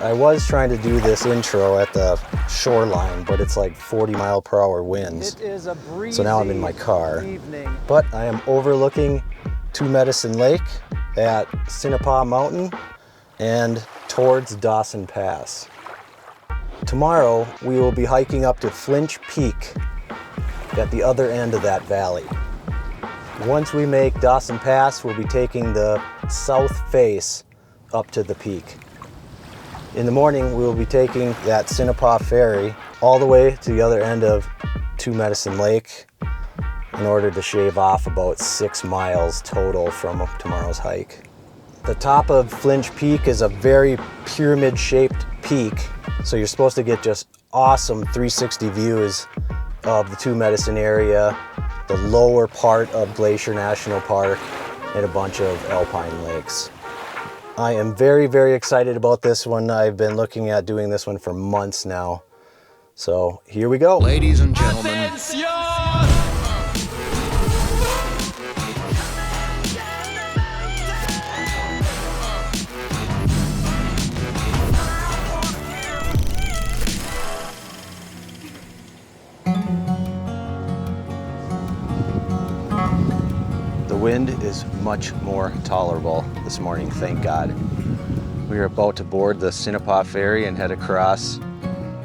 I was trying to do this intro at the shoreline, but it's like 40-mile-per-hour winds. It is a breezy so now I'm in my car. evening. But I am overlooking Two Medicine Lake at Sinapa Mountain and towards Dawson Pass. Tomorrow we will be hiking up to Flinch Peak at the other end of that valley. Once we make Dawson Pass, we'll be taking the south face up to the peak. In the morning, we will be taking that Sinapa ferry all the way to the other end of Two Medicine Lake in order to shave off about 6 miles total from tomorrow's hike. The top of Flinch Peak is a very pyramid-shaped peak, so you're supposed to get just awesome 360 views of the Two Medicine area, the lower part of Glacier National Park, and a bunch of alpine lakes. I am very, very excited about this one. I've been looking at doing this one for months now. So here we go. Ladies and gentlemen. The wind is much more tolerable this morning, thank God. We are about to board the Sinapa ferry and head across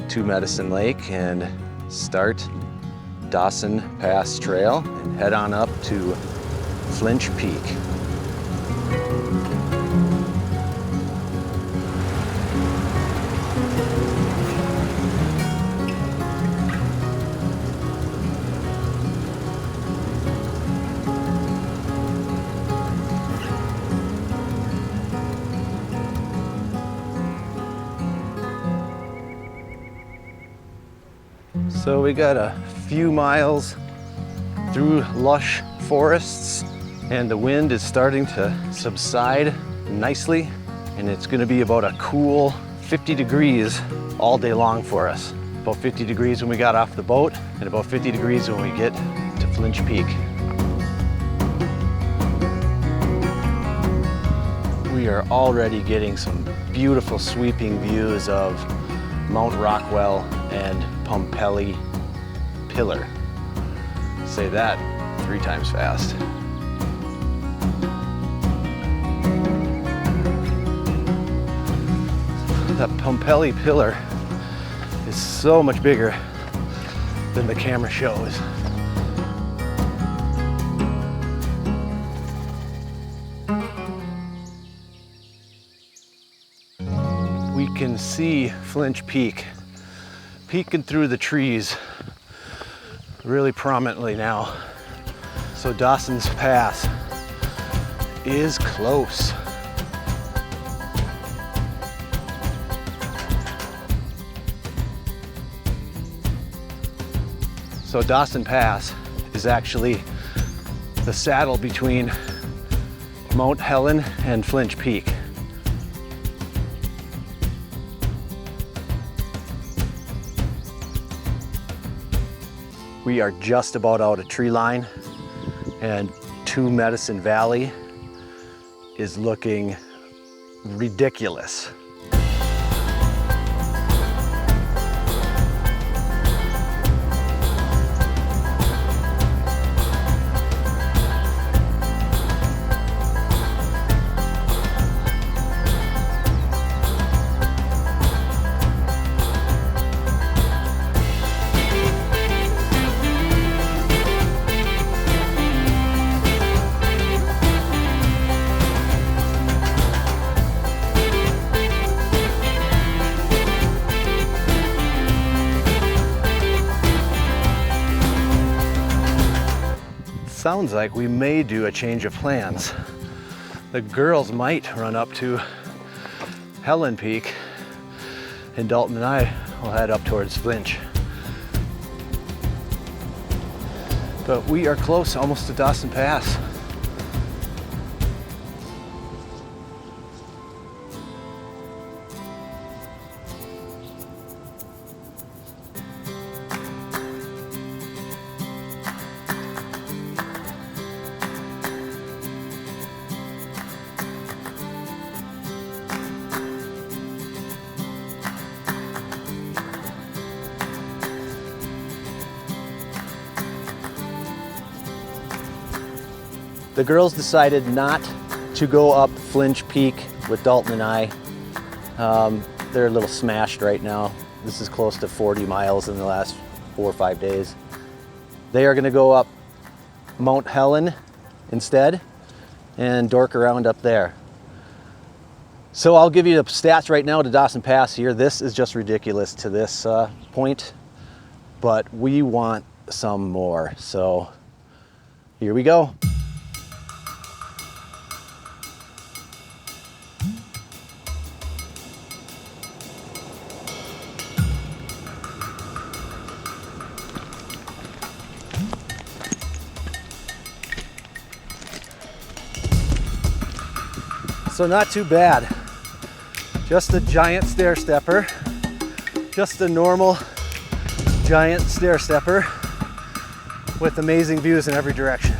Two Medicine Lake and start Dawson Pass Trail and head on up to Flinch Peak. So we got a few miles through lush forests and the wind is starting to subside nicely, and it's going to be about a cool 50 degrees all day long for us. About 50 degrees when we got off the boat and about 50 degrees when we get to Flinch Peak. We are already getting some beautiful sweeping views of Mount Rockwell and Pumpelly Pillar. Say that 3 times fast. That Pumpelly Pillar is so much bigger than the camera shows. We can see Flinch Peak peeking through the trees really prominently now. So Dawson's Pass is close. So Dawson Pass is actually the saddle between Mount Helen and Flinch Peak. We are just about out of tree line, and Two Medicine Valley is looking ridiculous. Sounds like we may do a change of plans. The girls might run up to Helen Peak, and Dalton and I will head up towards Flintch. But we are close, almost to Dawson Pass. The girls decided not to go up Flinch Peak with Dalton and I. They're a little smashed right now. This is close to 40 miles in the last 4 or 5 days. They are gonna go up Mount Helen instead and dork around up there. So I'll give you the stats right now to Dawson Pass here. This is just ridiculous to this point, but we want some more. So here we go. So not too bad. Just a giant stair stepper. Just a normal giant stair stepper with amazing views in every direction.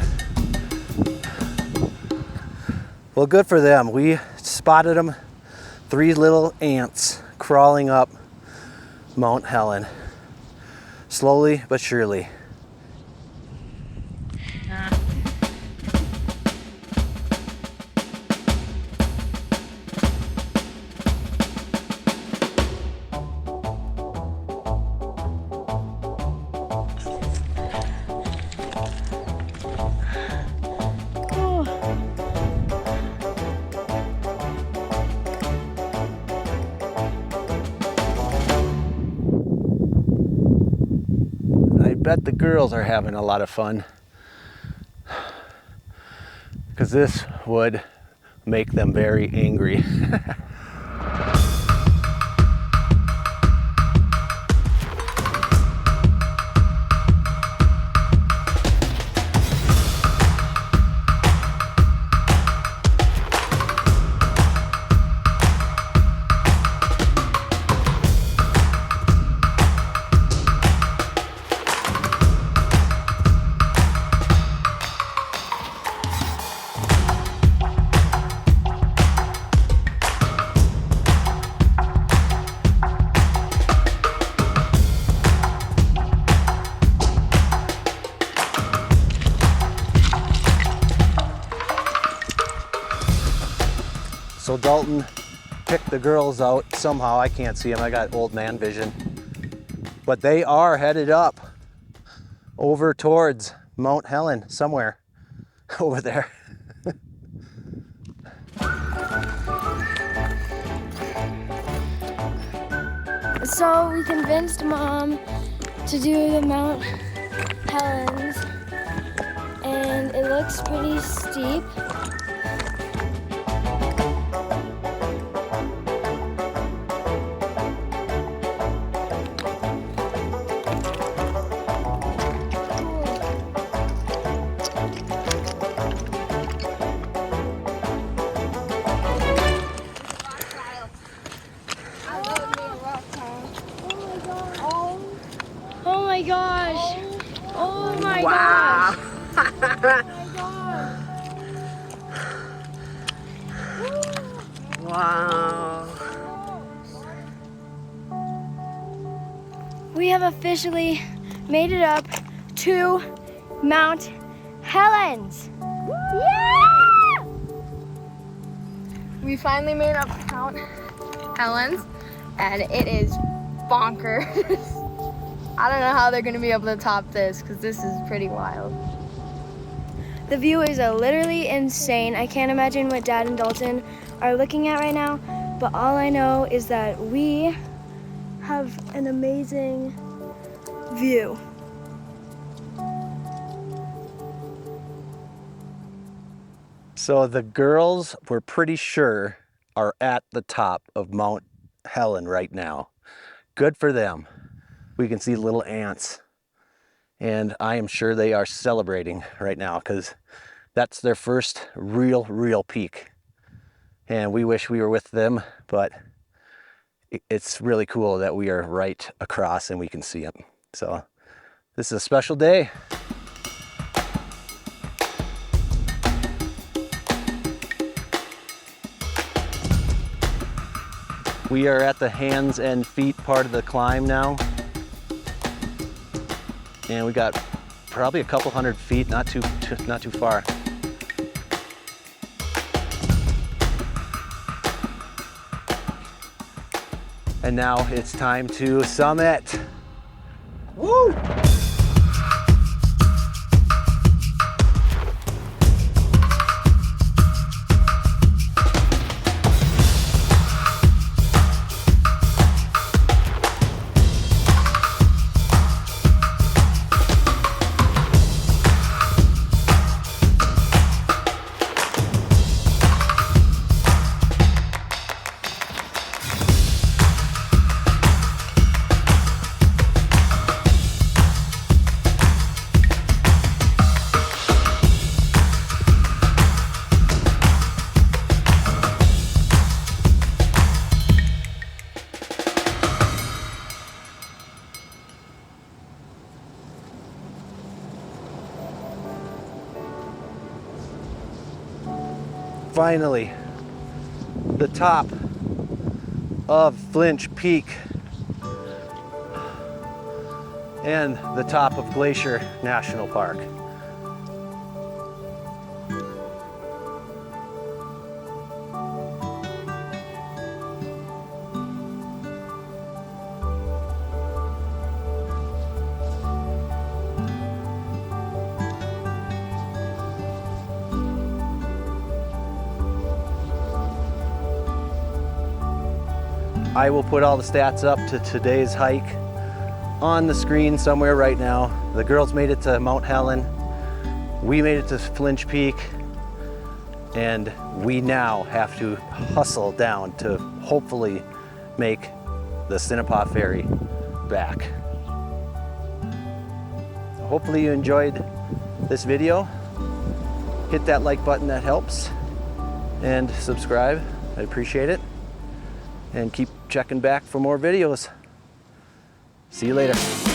Well, good for them. We spotted them, 3 little ants crawling up Mount Helen. Slowly but surely. I bet the girls are having a lot of fun, because this would make them very angry. So Dalton picked the girls out somehow. I can't see them, I got old man vision. But they are headed up over towards Mount Helen, somewhere over there. So we convinced Mom to do the Mount Helens, and it looks pretty steep. Oh my gosh! Oh my Wow. gosh! Oh my gosh! Wow. We have officially made it up to Mount Helens. Yeah! We finally made up Mount Helen's, and it is bonkers. I don't know how they're gonna be able to top this, because this is pretty wild. The view is literally insane. I can't imagine what Dad and Dalton are looking at right now, but all I know is that we have an amazing view. So the girls, we're pretty sure, are at the top of Mount Helen right now. Good for them. We can see little ants, and I am sure they are celebrating right now, because that's their first real peak. And we wish we were with them, but it's really cool that we are right across and we can see them. So this is a special day. We are at the hands and feet part of the climb now. And we got probably a couple hundred feet, not too far. And now it's time to summit. Woo! Finally, the top of Flinsch Peak and the top of Glacier National Park. I will put all the stats up to today's hike on the screen somewhere right now. The girls made it to Mount Helen. We made it to Flinsch Peak. And we now have to hustle down to hopefully make the Cinepah ferry back. Hopefully you enjoyed this video. Hit that like button, that helps. And subscribe, I appreciate it. And keep checking back for more videos. See you later.